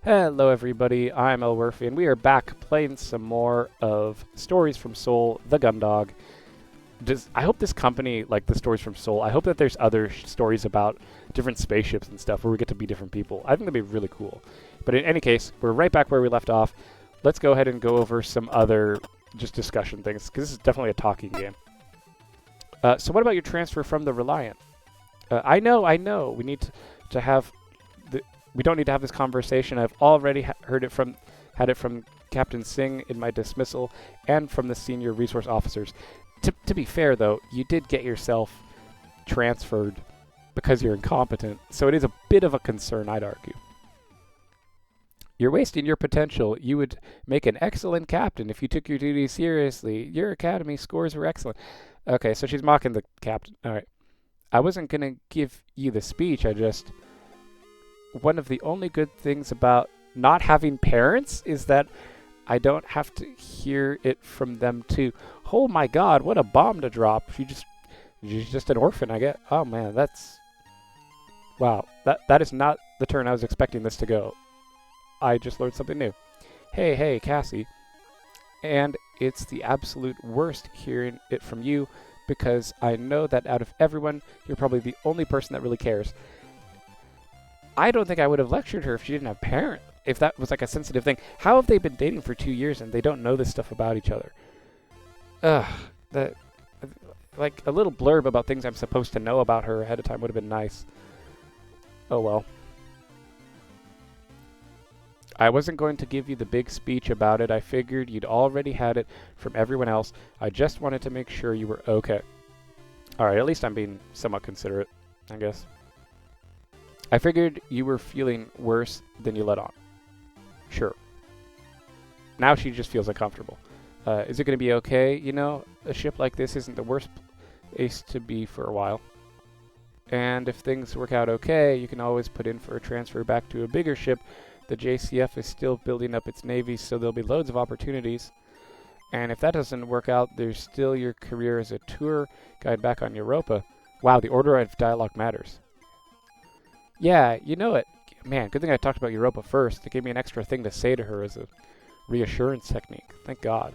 Hello everybody, I'm Elwirfy and we are back playing some more of Stories from Seoul, the Gundog. I hope this company, like the Stories from Seoul, I hope that there's other stories about different spaceships and stuff where we get to be different people. I think that'd be really cool. But in any case, we're right back where we left off. Let's go ahead and go over some other just discussion things, because this is definitely a talking game. So what about your transfer from the Reliant? I know. We need to have... We don't need to have this conversation. I've already had it from Captain Singh in my dismissal and from the senior resource officers. To be fair, though, you did get yourself transferred because you're incompetent, so it is a bit of a concern, I'd argue. You're wasting your potential. You would make an excellent captain if you took your duties seriously. Your academy scores were excellent. Okay, so she's mocking the captain. All right. I wasn't going to give you the speech. One of the only good things about not having parents is that I don't have to hear it from them too. Oh my god, what a bomb to drop. She's just an orphan, I get. Oh man, wow. That is not the turn I was expecting this to go. I just learned something new. Hey, Cassie. And it's the absolute worst hearing it from you because I know that out of everyone, you're probably the only person that really cares. I don't think I would have lectured her if she didn't have parents. If that was like a sensitive thing. How have they been dating for 2 years and they don't know this stuff about each other? Like a little blurb about things I'm supposed to know about her ahead of time would have been nice. Oh well. I wasn't going to give you the big speech about it. I figured you'd already had it from everyone else. I just wanted to make sure you were okay. Alright, at least I'm being somewhat considerate, I guess. I figured you were feeling worse than you let on. Sure. Now she just feels uncomfortable. Is it going to be okay? You know, a ship like this isn't the worst place to be for a while. And if things work out okay, you can always put in for a transfer back to a bigger ship. The JCF is still building up its navy, so there'll be loads of opportunities. And if that doesn't work out, there's still your career as a tour guide back on Europa. Wow, the order of dialogue matters. Yeah, you know it. Man, good thing I talked about Europa first. It gave me an extra thing to say to her as a reassurance technique. Thank God.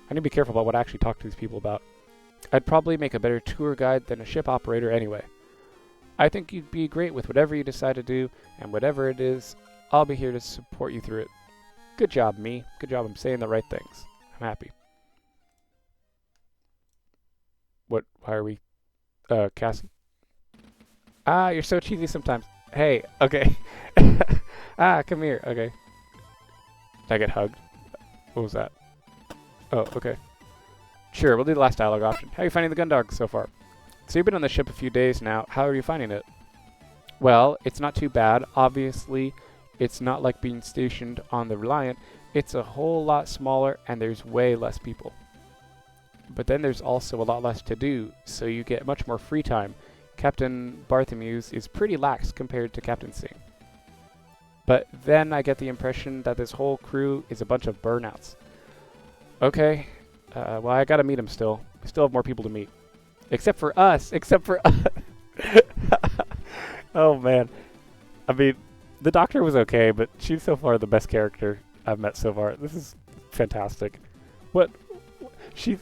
I need to be careful about what I actually talk to these people about. I'd probably make a better tour guide than a ship operator anyway. I think you'd be great with whatever you decide to do, and whatever it is, I'll be here to support you through it. Good job, me. Good job, I'm saying the right things. I'm happy. Why are we... Cassie? Ah, you're so cheesy sometimes. Hey, okay. Come here. Okay. Did I get hugged? What was that? Oh, okay. Sure, we'll do the last dialogue option. How are you finding the Gundog so far? So you've been on the ship a few days now. How are you finding it? Well, it's not too bad. Obviously, it's not like being stationed on the Reliant. It's a whole lot smaller and there's way less people. But then there's also a lot less to do, so you get much more free time. Captain Bartholomew's is pretty lax compared to Captain Singh. But then I get the impression that this whole crew is a bunch of burnouts. Okay, well I gotta meet him still. We still have more people to meet. Except for us! Oh man. I mean, the Doctor was okay, but she's so far the best character I've met so far. This is fantastic. What? She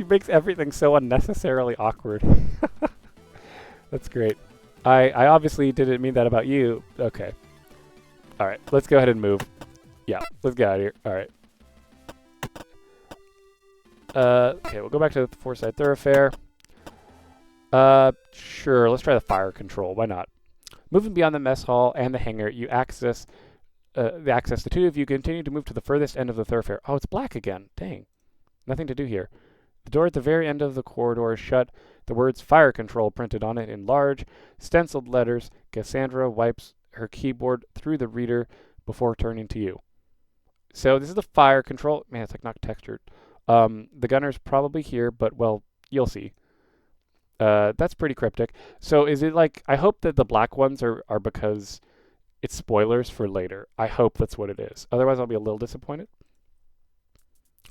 makes everything so unnecessarily awkward. That's great. I obviously didn't mean that about you. Okay. Alright, let's go ahead and move. Yeah, let's get out of here. Alright. Okay, we'll go back to the Forsyth Thoroughfare. Sure, let's try the fire control. Why not? Moving beyond the mess hall and the hangar, you access the two of you continue to move to the furthest end of the thoroughfare. Oh, it's black again. Dang. Nothing to do here. The door at the very end of the corridor is shut. The words fire control printed on it in large, stenciled letters. Cassandra wipes her keyboard through the reader before turning to you. So this is the fire control. Man, it's like not textured. The gunner's probably here, but well, you'll see. That's pretty cryptic. So is it like, I hope that the black ones are because it's spoilers for later. I hope that's what it is. Otherwise I'll be a little disappointed.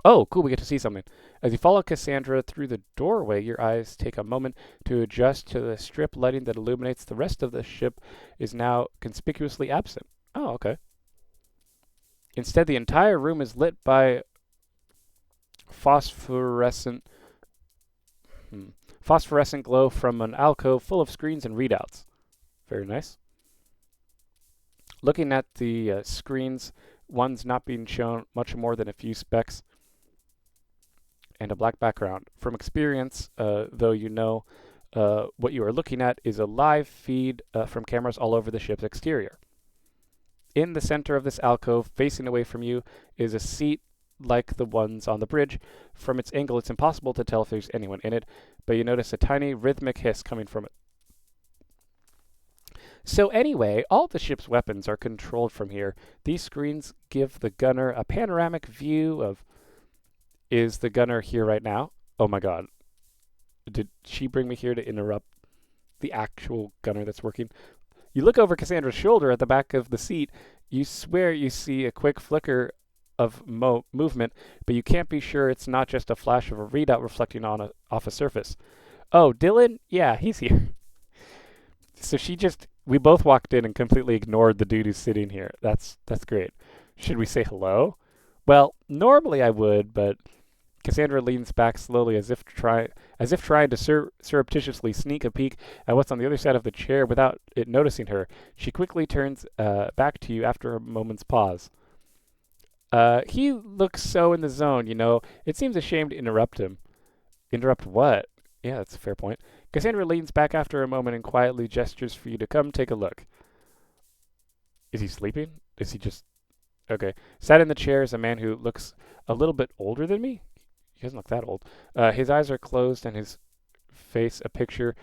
Oh, cool, we get to see something. As you follow Cassandra through the doorway, your eyes take a moment to adjust to the strip lighting that illuminates the rest of the ship is now conspicuously absent. Oh, okay. Instead, the entire room is lit by phosphorescent phosphorescent glow from an alcove full of screens and readouts. Very nice. Looking at the screens, one's not being shown much more than a few specks and a black background. From experience, though, you know what you are looking at is a live feed from cameras all over the ship's exterior. In the center of this alcove, facing away from you, is a seat like the ones on the bridge. From its angle, it's impossible to tell if there's anyone in it, but you notice a tiny rhythmic hiss coming from it. So anyway, all the ship's weapons are controlled from here. These screens give the gunner a panoramic view of... Is the gunner here right now? Oh my god. Did she bring me here to interrupt the actual gunner that's working? You look over Cassandra's shoulder at the back of the seat. You swear you see a quick flicker of movement, but you can't be sure it's not just a flash of a readout reflecting off a surface. Oh, Dylan? Yeah, he's here. So we both walked in and completely ignored the dude who's sitting here. That's great. Should we say hello? Well, normally I would, but Cassandra leans back slowly as if trying to surreptitiously sneak a peek at what's on the other side of the chair without it noticing her. She quickly turns back to you after a moment's pause. He looks so in the zone, you know. It seems a shame to interrupt him. Interrupt what? Yeah, that's a fair point. Cassandra leans back after a moment and quietly gestures for you to come take a look. Is he sleeping? Is he just... Okay. Sat in the chair is a man who looks a little bit older than me. He doesn't look that old. His eyes are closed and his face a picture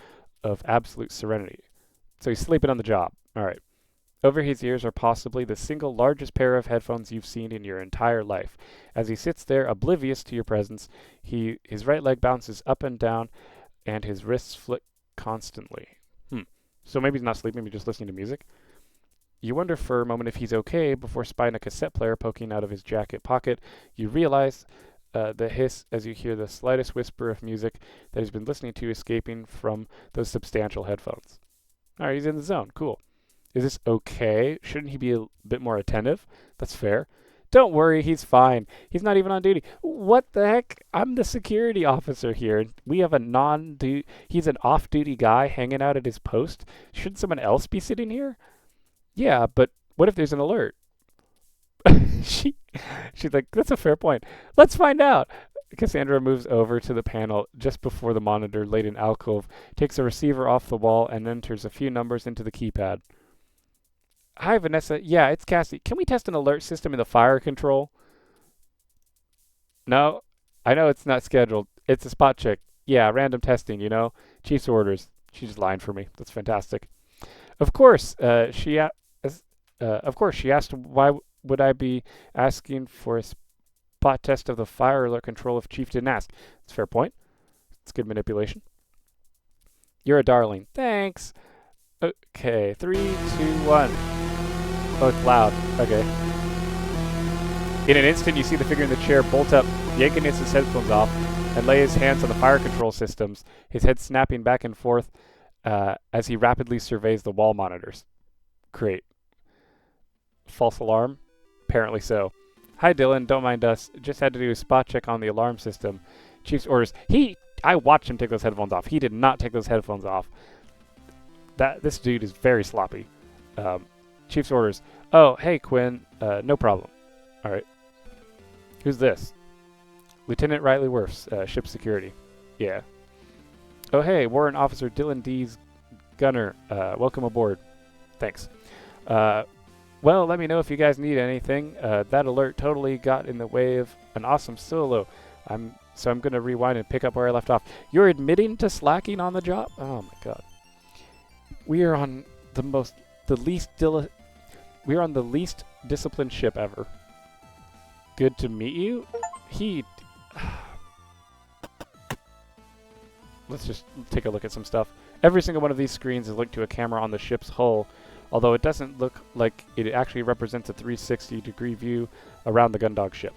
of absolute serenity. So he's sleeping on the job. All right. Over his ears are possibly the single largest pair of headphones you've seen in your entire life. As he sits there, oblivious to your presence, his right leg bounces up and down, and his wrists flick constantly. So maybe he's not sleeping, maybe just listening to music. You wonder for a moment if he's okay before spying a cassette player poking out of his jacket pocket. You realize the hiss as you hear the slightest whisper of music that he's been listening to escaping from those substantial headphones. All right, he's in the zone. Cool. Is this okay? Shouldn't he be a bit more attentive? That's fair. Don't worry, he's fine. He's not even on duty. What the heck? I'm the security officer here. We have he's an off-duty guy hanging out at his post. Shouldn't someone else be sitting here? Yeah, but what if there's an alert? She's like, that's a fair point. Let's find out. Cassandra moves over to the panel just before the monitor-laden alcove, takes a receiver off the wall, and enters a few numbers into the keypad. Hi, Vanessa. Yeah, it's Cassie. Can we test an alert system in the fire control? No, I know it's not scheduled. It's a spot check. Yeah, random testing, you know. Chief's orders. She just lined for me. That's fantastic. Of course, she asked why would I be asking for a spot test of the fire alert control if Chief didn't ask. It's a fair point. It's good manipulation. You're a darling. Thanks. Okay, 3, 2, 1. Oh, it's loud. Okay. In an instant, you see the figure in the chair bolt up, yanking his headphones off, and lay his hands on the fire control systems, his head snapping back and forth as he rapidly surveys the wall monitors. Great. False alarm? Apparently so. Hi, Dylan. Don't mind us. Just had to do a spot check on the alarm system. Chief's orders. I watched him take those headphones off. He did not take those headphones off. This dude is very sloppy. Chief's orders. Oh, hey, Quinn. No problem. All right. Who's this? Lieutenant Riley Worfs, ship security. Yeah. Oh, hey, Warrant Officer Dylan D's gunner. Welcome aboard. Thanks. Well, let me know if you guys need anything. That alert totally got in the way of an awesome solo. So I'm going to rewind and pick up where I left off. You're admitting to slacking on the job? Oh, my God. We are on the least disciplined ship ever. Good to meet you. Let's just take a look at some stuff. Every single one of these screens is linked to a camera on the ship's hull, although it doesn't look like it actually represents a 360-degree view around the Gundog ship.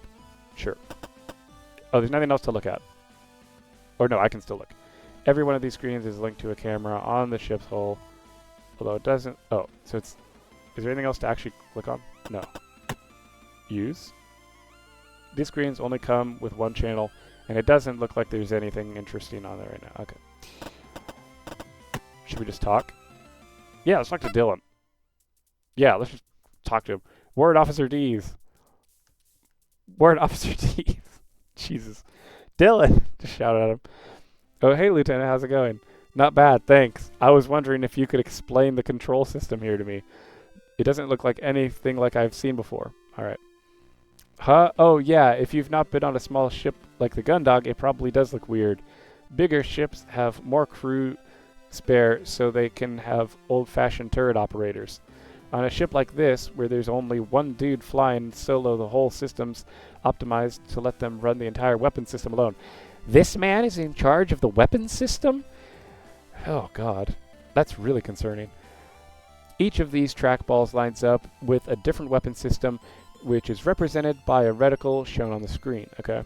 Sure. Oh, there's nothing else to look at. Or no, I can still look. Every one of these screens is linked to a camera on the ship's hull, although it doesn't... Oh, so it's... Is there anything else to actually click on? No. use. These screens only come with one channel, and it doesn't look like there's anything interesting on there right now. Okay. Should we just talk? Yeah, let's talk to Dylan. Yeah, let's just talk to him. Warrant Officer D's. Warrant Officer D's. Jesus. Dylan! Just shout at him. Oh, hey, Lieutenant, how's it going? Not bad, thanks. I was wondering if you could explain the control system here to me. It doesn't look like anything like I've seen before. Alright. Huh? Oh, yeah, if you've not been on a small ship like the Gundog, it probably does look weird. Bigger ships have more crew spare so they can have old-fashioned turret operators. On a ship like this, where there's only one dude flying solo, the whole system's optimized to let them run the entire weapon system alone. This man is in charge of the weapon system? Oh, God. That's really concerning. Each of these trackballs lines up with a different weapon system, which is represented by a reticle shown on the screen. Okay.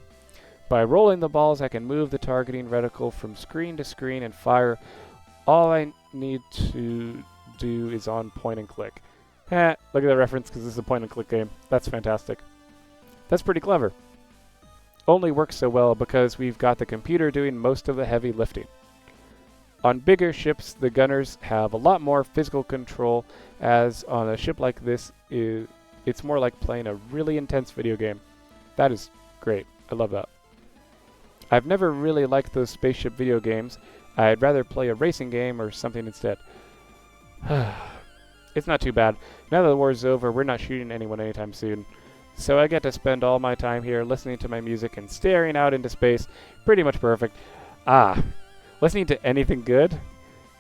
By rolling the balls, I can move the targeting reticle from screen to screen and fire. All I need to do is on point and click. Look at that reference, because this is a point and click game. That's fantastic. That's pretty clever. Only works so well because we've got the computer doing most of the heavy lifting. On bigger ships, the gunners have a lot more physical control, as on a ship like this, it's more like playing a really intense video game. That is great. I love that. I've never really liked those spaceship video games. I'd rather play a racing game or something instead. It's not too bad. Now that the war's over, we're not shooting anyone anytime soon. So I get to spend all my time here listening to my music and staring out into space. Pretty much perfect. Listening to anything good?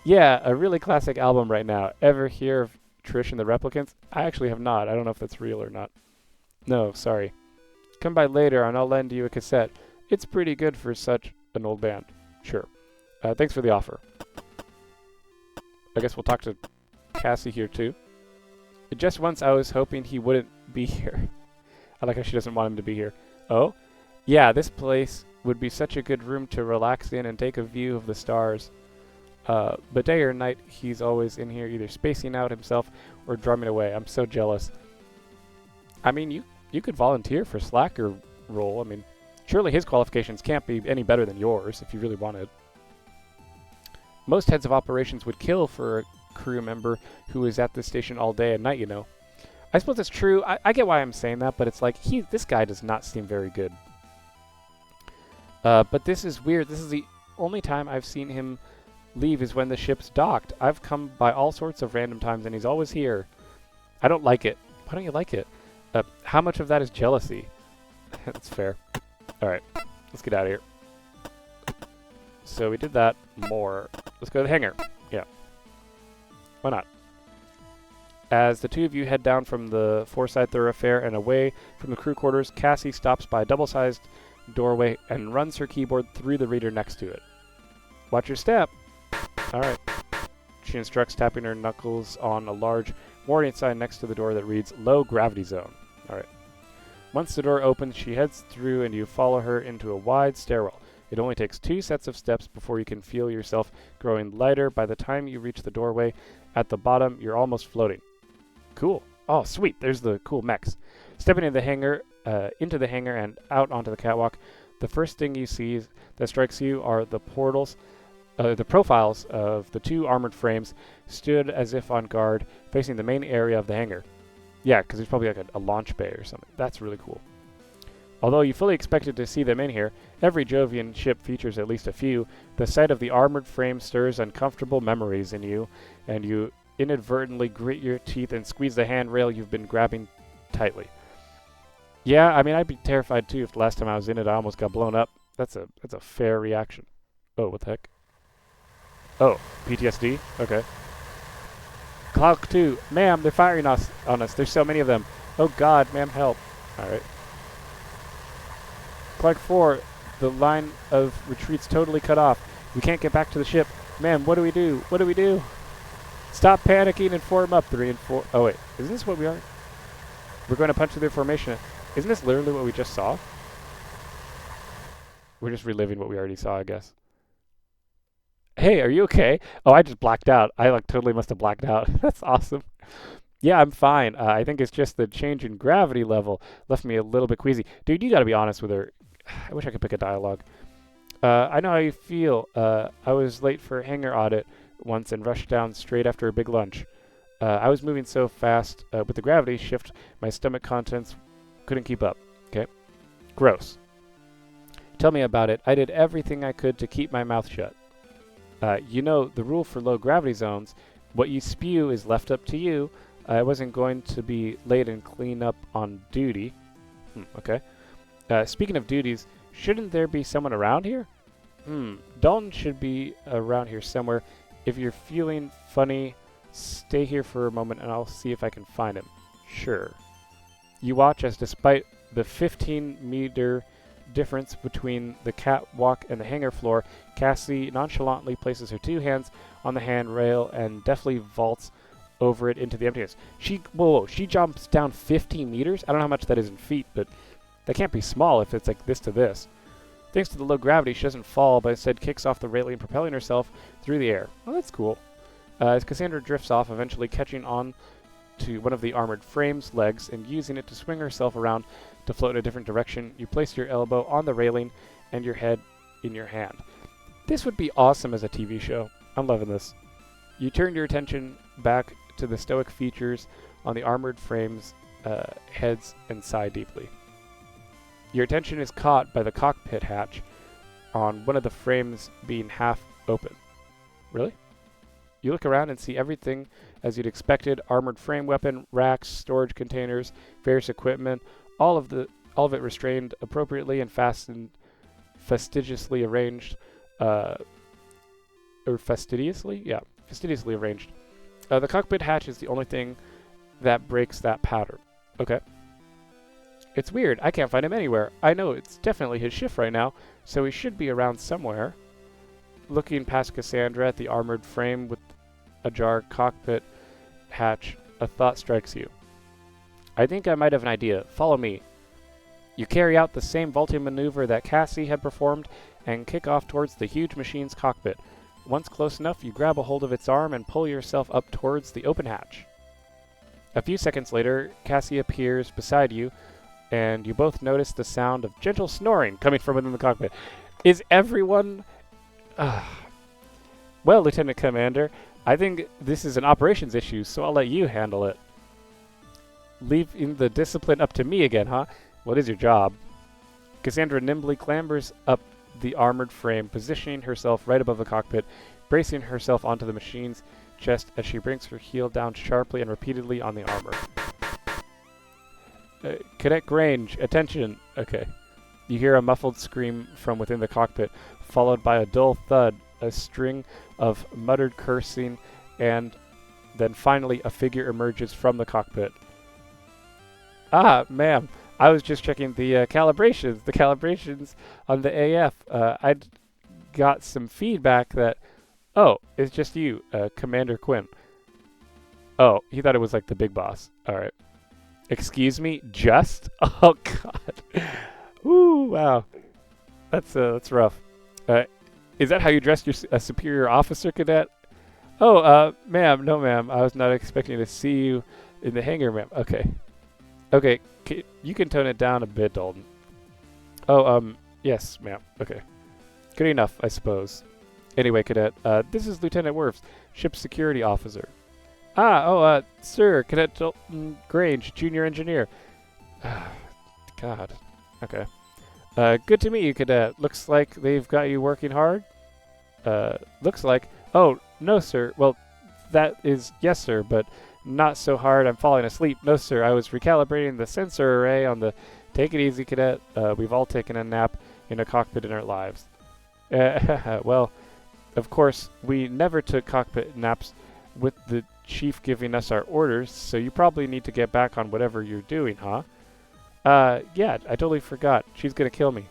Yeah, a really classic album right now. Ever hear of Trish and the Replicants? I actually have not. I don't know if that's real or not. No, sorry. Come by later and I'll lend you a cassette. It's pretty good for such an old band. Sure. Thanks for the offer. I guess we'll talk to Cassie here too. Just once I was hoping he wouldn't be here. I like how she doesn't want him to be here. Oh? Yeah, this place would be such a good room to relax in and take a view of the stars. But day or night, he's always in here either spacing out himself or drumming away. I'm so jealous. I mean, you could volunteer for Slacker role. I mean, surely his qualifications can't be any better than yours if you really wanted. Most heads of operations would kill for a crew member who is at the station all day and night, you know. I suppose it's true. I get why I'm saying that, but it's like, this guy does not seem very good. But this is weird. This is the only time I've seen him leave is when the ship's docked. I've come by all sorts of random times, and he's always here. I don't like it. Why don't you like it? How much of that is jealousy? That's fair. Alright, let's get out of here. So we did that. More. Let's go to the hangar. Yeah. Why not? As the two of you head down from the four-side thoroughfare and away from the crew quarters, Cassie stops by a double-sized doorway and runs her keyboard through the reader next to it. Watch your step. Alright. She instructs, tapping her knuckles on a large warning sign next to the door that reads, Low Gravity Zone. Alright. Once the door opens, she heads through and you follow her into a wide stairwell. It only takes 2 sets of steps before you can feel yourself growing lighter. By the time you reach the doorway at the bottom, you're almost floating. Cool. Oh, sweet. There's the cool mechs. Stepping into the hangar and out onto the catwalk, the first thing you see that strikes you are the profiles of the 2 armored frames stood as if on guard, facing the main area of the hangar. Yeah, because there's probably like a launch bay or something. That's really cool. Although you fully expected to see them in here, every Jovian ship features at least a few. The sight of the armored frame stirs uncomfortable memories in you, and you inadvertently grit your teeth and squeeze the handrail you've been grabbing tightly. Yeah, I mean, I'd be terrified too if the last time I was in it I almost got blown up. That's a fair reaction. Oh, what the heck? Oh, PTSD? Okay. Clock 2. Ma'am, they're firing on us. There's so many of them. Oh god, ma'am, help. Alright. Clark 4, the line of retreat's totally cut off. We can't get back to the ship. Ma'am, what do we do? What do we do? Stop panicking and form up. 3 and 4. Oh, wait. Isn't this what we are? We're going to punch through their formation. Isn't this literally what we just saw? We're just reliving what we already saw, I guess. Hey, are you okay? Oh, I just blacked out. I, like, totally must have blacked out. That's awesome. Yeah, I'm fine. I think it's just the change in gravity level left me a little bit queasy. Dude, you gotta be honest with her. I wish I could pick a dialogue. I know how you feel. I was late for a hangar audit once and rushed down straight after a big lunch. I was moving so fast with the gravity shift, my stomach contents couldn't keep up. Okay? Gross. Tell me about it. I did everything I could to keep my mouth shut. You know, the rule for low gravity zones, what you spew is left up to you. I wasn't going to be late and clean up on duty. Okay. Speaking of duties, shouldn't there be someone around here? Dalton should be around here somewhere. If you're feeling funny, stay here for a moment and I'll see if I can find him. Sure. You watch as despite the 15-meter difference between the catwalk and the hangar floor, Cassie nonchalantly places her two hands on the handrail and deftly vaults over it into the emptiness. Whoa, she jumps down 15 meters? I don't know how much that is in feet, but that can't be small if it's like this to this. Thanks to the low gravity, she doesn't fall, but instead kicks off the railing, propelling herself through the air. Oh, that's cool. As Cassandra drifts off, eventually catching on to one of the armored frame's legs and using it to swing herself around to float in a different direction, you place your elbow on the railing and your head in your hand. This would be awesome as a TV show. I'm loving this. You turn your attention back to the stoic features on the armored frame's heads and sigh deeply. Your attention is caught by the cockpit hatch on one of the frames being half open. Really? You look around and see everything as you'd expected: armored frame weapon racks, storage containers, various equipment, all of it restrained appropriately and fastened, fastidiously arranged, fastidiously arranged. The cockpit hatch is the only thing that breaks that pattern. Okay. It's weird. I can't find him anywhere. I know it's definitely his shift right now, so he should be around somewhere. Looking past Cassandra at the armored frame with ajar cockpit hatch, a thought strikes you. I think I might have an idea. Follow me. You carry out the same vaulting maneuver that Cassie had performed and kick off towards the huge machine's cockpit. Once close enough, you grab a hold of its arm and pull yourself up towards the open hatch. A few seconds later, Cassie appears beside you, and you both notice the sound of gentle snoring coming from within the cockpit. Is everyone... Well, Lieutenant Commander, I think this is an operations issue, so I'll let you handle it. Leaving the discipline up to me again, huh? What is your job? Cassandra nimbly clambers up the armored frame, positioning herself right above the cockpit, bracing herself onto the machine's chest as she brings her heel down sharply and repeatedly on the armor. Cadet Grange, attention. Okay. You hear a muffled scream from within the cockpit, followed by a dull thud, a string of muttered cursing, and then finally a figure emerges from the cockpit. Ah, ma'am, I was just checking the calibrations on the AF. I'd got some feedback that... Oh, it's just you, Commander Quinn. Oh, he thought it was like the big boss. All right. Excuse me, just? Oh, God. Ooh, wow. That's rough. Is that how you dressed your superior officer, cadet? Oh, ma'am, no, ma'am. I was not expecting to see you in the hangar, ma'am. Okay. Okay, you can tone it down a bit, Dalton. Oh, yes, ma'am. Okay. Good enough, I suppose. Anyway, cadet, this is Lieutenant Wirfs, ship security officer. Sir, Cadet Dalton Grange, junior engineer. God. Okay. Good to meet you, cadet. Looks like they've got you working hard. Looks like. Oh, no, sir. Well, that is yes, sir, but not so hard. I'm falling asleep. No, sir. I was recalibrating the sensor array on the... Take it easy, cadet. We've all taken a nap in a cockpit in our lives. Well, of course, we never took cockpit naps with the chief giving us our orders, so you probably need to get back on whatever you're doing, huh? Yeah, I totally forgot. She's gonna kill me.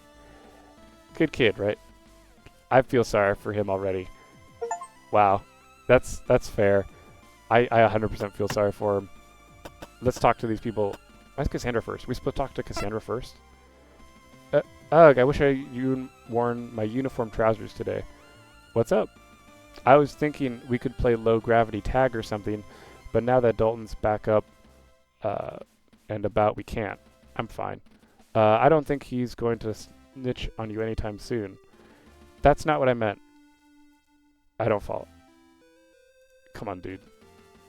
Good kid, right? I feel sorry for him already. Wow. That's fair. I 100% feel sorry for him. Let's talk to these people. Why's Cassandra first? We supposed to talk to Cassandra first? Ugh, I wish I worn my uniform trousers today. What's up? I was thinking we could play low gravity tag or something, But now that Dalton's back up and about, we can't. I'm fine. I don't think he's going to snitch on you anytime soon. That's not what I meant. I don't follow. Come on, dude.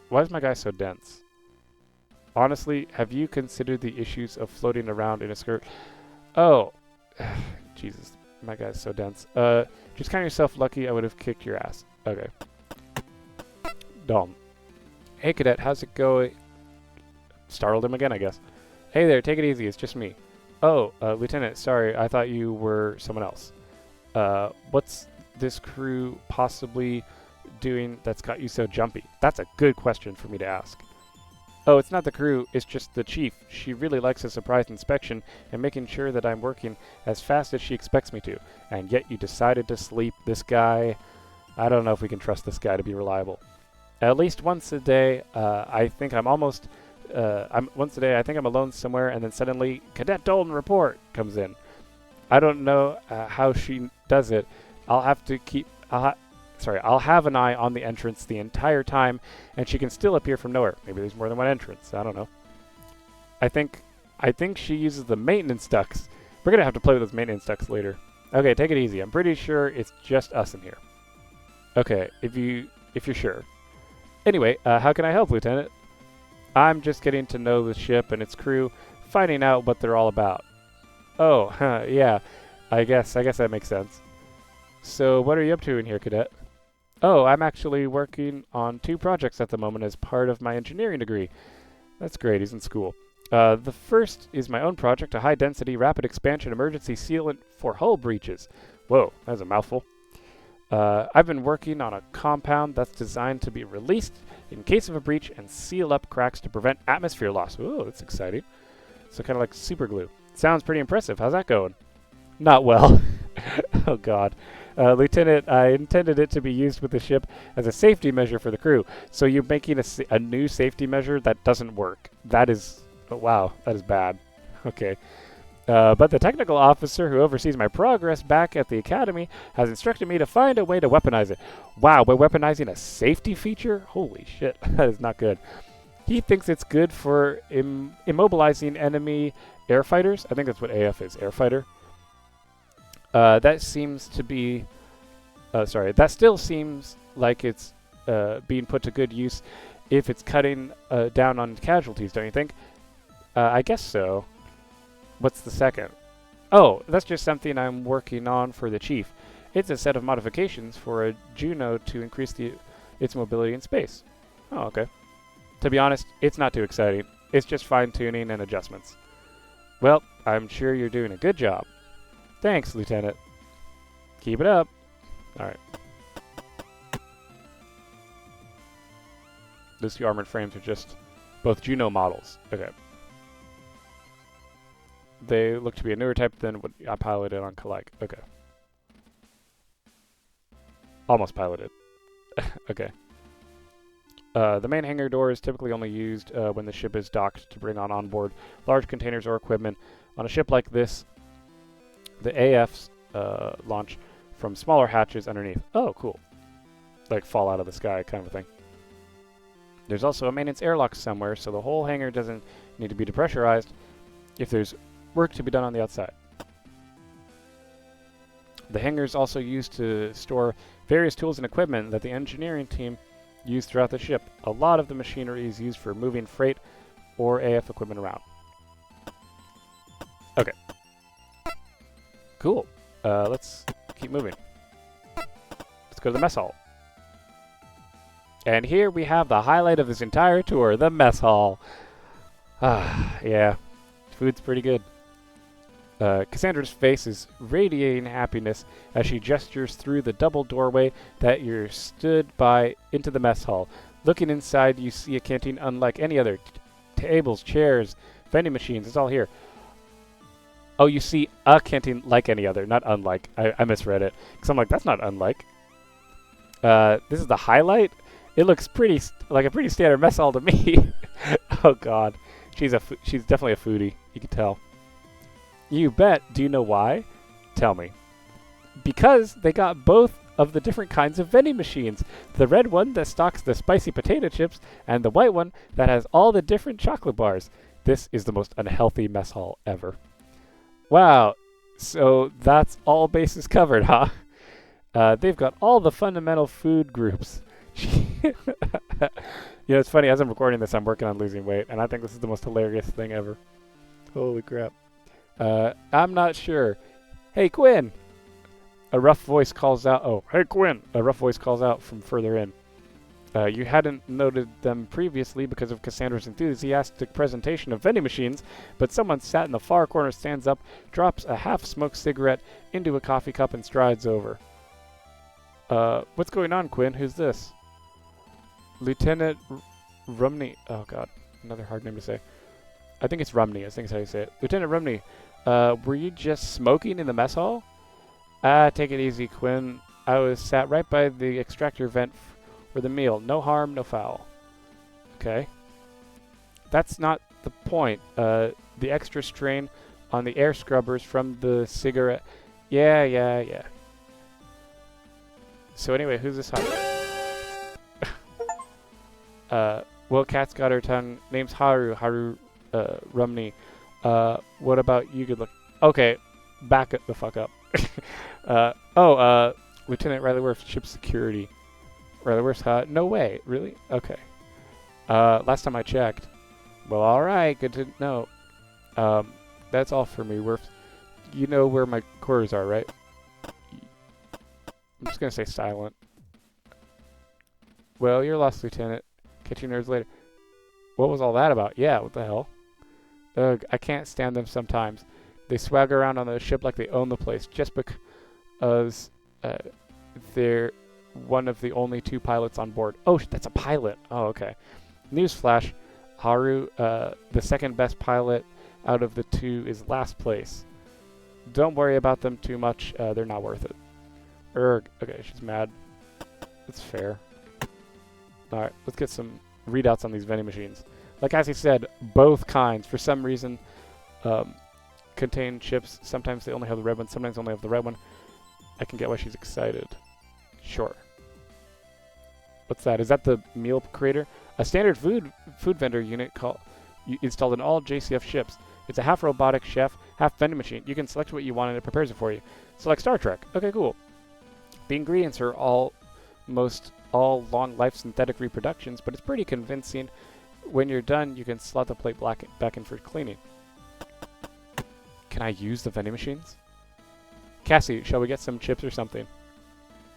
Why is my guy so dense? Honestly, have you considered the issues of floating around in a skirt? Oh. Jesus. My guy's so dense. Just count yourself lucky I would have kicked your ass. Okay. Dalton. Hey, Cadet. How's it going? Startled him again, I guess. Hey there. Take it easy. It's just me. Oh, Lieutenant. Sorry. I thought you were someone else. What's this crew possibly doing that's got you so jumpy? That's a good question for me to ask. Oh, it's not the crew, it's just the chief. She really likes a surprise inspection and making sure that I'm working as fast as she expects me to. And yet you decided to sleep. This guy, I don't know if we can trust this guy to be reliable. At least once a day, I think I'm almost, once a day I think I'm alone somewhere, and then suddenly, Cadet Dalton report comes in. I don't know how she does it. I'll have an eye on the entrance the entire time, and she can still appear from nowhere. Maybe there's more than one entrance. I don't know. I think she uses the maintenance ducts. We're gonna have to play with those maintenance ducts later. Okay, take it easy. I'm pretty sure it's just us in here. Okay, if you're sure. Anyway, how can I help, Lieutenant? I'm just getting to know the ship and its crew, finding out what they're all about. Oh, yeah. I guess that makes sense. So, what are you up to in here, Cadet? Oh, I'm actually working on 2 projects at the moment as part of my engineering degree. That's great, he's in school. The first is my own project, a high-density, rapid expansion emergency sealant for hull breaches. Whoa, that's a mouthful. I've been working on a compound that's designed to be released in case of a breach and seal up cracks to prevent atmosphere loss. Ooh, that's exciting. So kind of like super glue. Sounds pretty impressive. How's that going? Not well. Oh, God. Lieutenant, I intended it to be used with the ship as a safety measure for the crew. So you're making a new safety measure that doesn't work. That is... Oh, wow. That is bad. Okay. But the technical officer who oversees my progress back at the academy has instructed me to find a way to weaponize it. Wow, we're weaponizing a safety feature? Holy shit. That is not good. He thinks it's good for immobilizing enemy air fighters. I think that's what AF is, air fighter. That seems to be... that still seems like it's being put to good use if it's cutting down on casualties, don't you think? I guess so. What's the second? Oh, that's just something I'm working on for the chief. It's a set of modifications for a Juno to increase its mobility in space. Oh, okay. To be honest, it's not too exciting. It's just fine-tuning and adjustments. Well, I'm sure you're doing a good job. Thanks, Lieutenant. Keep it up. Alright. Those 2 armored frames are just both Juno models. Okay. They look to be a newer type than what I piloted on Kalike. Okay. Almost piloted. Okay. The main hangar door is typically only used when the ship is docked to bring on onboard large containers or equipment. On a ship like this, the AFs launch from smaller hatches underneath. Oh, cool. Like fall out of the sky kind of a thing. There's also a maintenance airlock somewhere, so the whole hangar doesn't need to be depressurized if there's work to be done on the outside. The hangar is also used to store various tools and equipment that the engineering team use throughout the ship. A lot of the machinery is used for moving freight or AF equipment around. Okay. Cool. Let's keep moving. Let's go to the mess hall. And here we have the highlight of this entire tour, the mess hall. Ah, yeah. Food's pretty good. Cassandra's face is radiating happiness as she gestures through the double doorway that you're stood by into the mess hall. Looking inside, you see a canteen unlike any other. Tables, chairs, vending machines, it's all here. Oh, you see a canteen like any other, not unlike. I misread it. Because I'm like, that's not unlike. This is the highlight? It looks pretty like a pretty standard mess hall to me. Oh, God. She's definitely a foodie. You can tell. You bet. Do you know why? Tell me. Because they got both of the different kinds of vending machines. The red one that stocks the spicy potato chips, and the white one that has all the different chocolate bars. This is the most unhealthy mess hall ever. Wow, so that's all bases covered, huh? They've got all the fundamental food groups. You know, it's funny, as I'm recording this, I'm working on losing weight, and I think this is the most hilarious thing ever. Holy crap. I'm not sure. Hey, Quinn! A rough voice calls out. Oh, hey, Quinn! A rough voice calls out from further in. You hadn't noted them previously because of Cassandra's enthusiastic presentation of vending machines, but someone sat in the far corner, stands up, drops a half-smoked cigarette into a coffee cup, and strides over. What's going on, Quinn? Who's this? Lieutenant Rumney. Oh, God. Another hard name to say. I think it's Rumney. I think that's how you say it. Lieutenant Rumney, were you just smoking in the mess hall? Take it easy, Quinn. I was sat right by the extractor vent for the meal. No harm, no foul. Okay. That's not the point. The extra strain on the air scrubbers from the cigarette. Yeah. So anyway, who's this hot? Well, Cat's got her tongue. Name's Haru. Rumney. What about you? Good look. Okay, back it the fuck up. Lieutenant Riley Worf, ship security. Riley Worf's hot. No way. Really? Okay. Last time I checked. Well, alright. Good to know. That's all for me, Worf. You know where my quarters are, right? I'm just gonna say silent. Well, you're lost, Lieutenant. Catch you nerds later. What was all that about? Yeah, what the hell? Ugh, I can't stand them sometimes. They swagger around on the ship like they own the place just because they're one of the only 2 pilots on board. Oh, that's a pilot. Oh, okay. Newsflash. Haru, the second best pilot out of the 2, is last place. Don't worry about them too much. They're not worth it. Erg. Okay, she's mad. It's fair. Alright, let's get some readouts on these vending machines. Like as he said, both kinds, for some reason, contain chips. Sometimes they only have the red one, sometimes only have the red one. I can get why she's excited. Sure. What's that? Is that the meal creator? A standard food vendor unit installed in all JCF ships. It's a half robotic chef, half vending machine. You can select what you want and it prepares it for you. So like Star Trek. Okay, cool. The ingredients are almost all long-life synthetic reproductions, but it's pretty convincing. When you're done, you can slot the plate back in for cleaning. Can I use the vending machines? Cassie, shall we get some chips or something?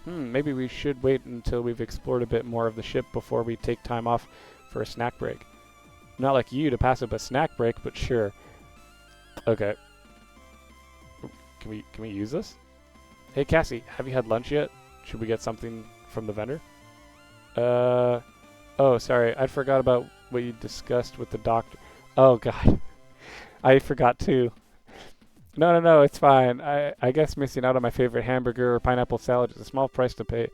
Maybe we should wait until we've explored a bit more of the ship before we take time off for a snack break. Not like you to pass up a snack break, but sure. Okay. Can we use this? Hey Cassie, have you had lunch yet? Should we get something from the vendor? Oh, sorry. I forgot about what you discussed with the doctor. Oh, God. I forgot too. No, it's fine. I guess missing out on my favorite hamburger or pineapple salad is a small price to pay.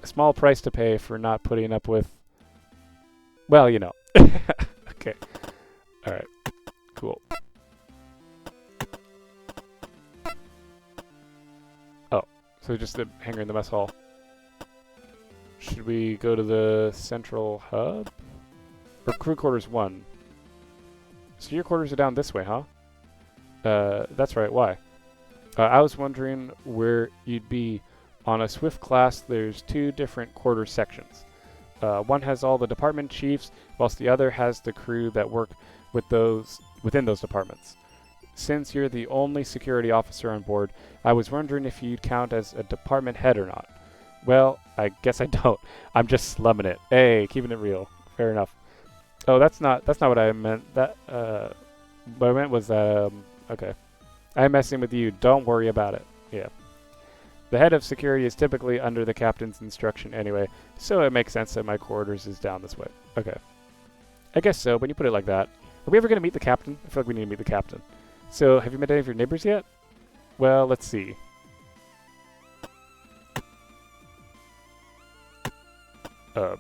A small price to pay for not putting up with... Well, you know. Okay. Alright. Cool. Oh. So just the hangar in the mess hall. Should we go to the central hub? Or crew quarters 1? So your quarters are down this way, huh? That's right, why? I was wondering where you'd be. On a Swift class, there's 2 different quarter sections. One has all the department chiefs, whilst the other has the crew that work within those departments. Since you're the only security officer on board, I was wondering if you'd count as a department head or not. Well, I guess I don't. I'm just slumming it. Hey, keeping it real. Fair enough. Oh, that's not what I meant. What I meant was, okay. I'm messing with you. Don't worry about it. Yeah. The head of security is typically under the captain's instruction anyway, so it makes sense that my quarters is down this way. Okay. I guess so, when you put it like that. Are we ever going to meet the captain? I feel like we need to meet the captain. So, have you met any of your neighbors yet? Well, let's see. I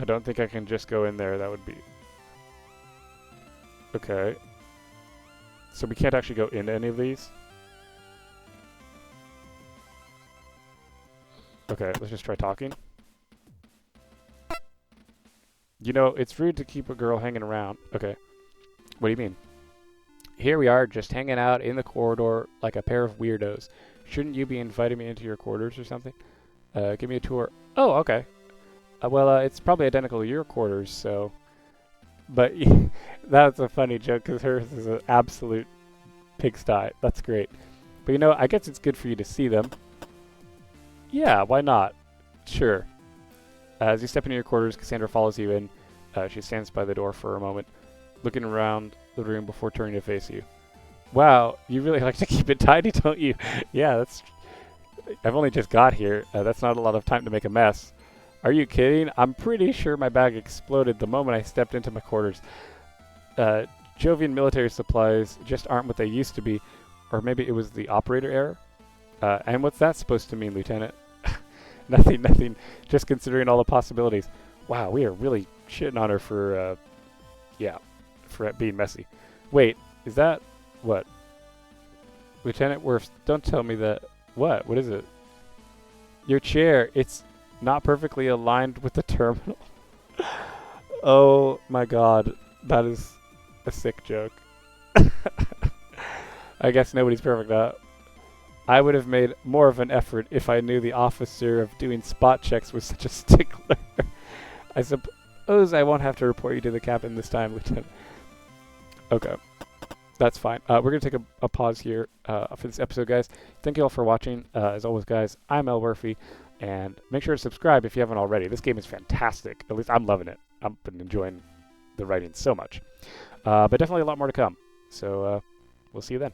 don't think I can just go in there. That would be... Okay. So we can't actually go into any of these? Okay, let's just try talking. You know, it's rude to keep a girl hanging around. Okay. What do you mean? Here we are, just hanging out in the corridor like a pair of weirdos. Shouldn't you be inviting me into your quarters or something? Give me a tour. Oh, okay. Well, it's probably identical to your quarters, so... But that's a funny joke, because hers is an absolute pigsty. That's great. But you know, I guess it's good for you to see them. Yeah, why not? Sure. As you step into your quarters, Cassandra follows you in. She stands by the door for a moment, looking around the room before turning to face you. Wow, you really like to keep it tidy, don't you? Yeah, that's... I've only just got here. That's not a lot of time to make a mess. Are you kidding? I'm pretty sure my bag exploded the moment I stepped into my quarters. Jovian military supplies just aren't what they used to be. Or maybe it was the operator error? And what's that supposed to mean, Lieutenant? Nothing. Just considering all the possibilities. Wow, we are really shitting on her for, for being messy. Wait, is that... What? Lieutenant Wirfs, don't tell me that... What? What is it? Your chair. It's not perfectly aligned with the terminal. Oh my god. That is a sick joke. I guess nobody's perfect, huh? I would have made more of an effort if I knew the officer of doing spot checks was such a stickler. I suppose I won't have to report you to the captain this time, Lieutenant. Okay. That's fine. We're going to take a pause here for this episode, guys. Thank you all for watching. As always, guys, I'm Elwirfy, and make sure to subscribe if you haven't already. This game is fantastic. At least I'm loving it. I've been enjoying the writing so much. But definitely a lot more to come. So we'll see you then.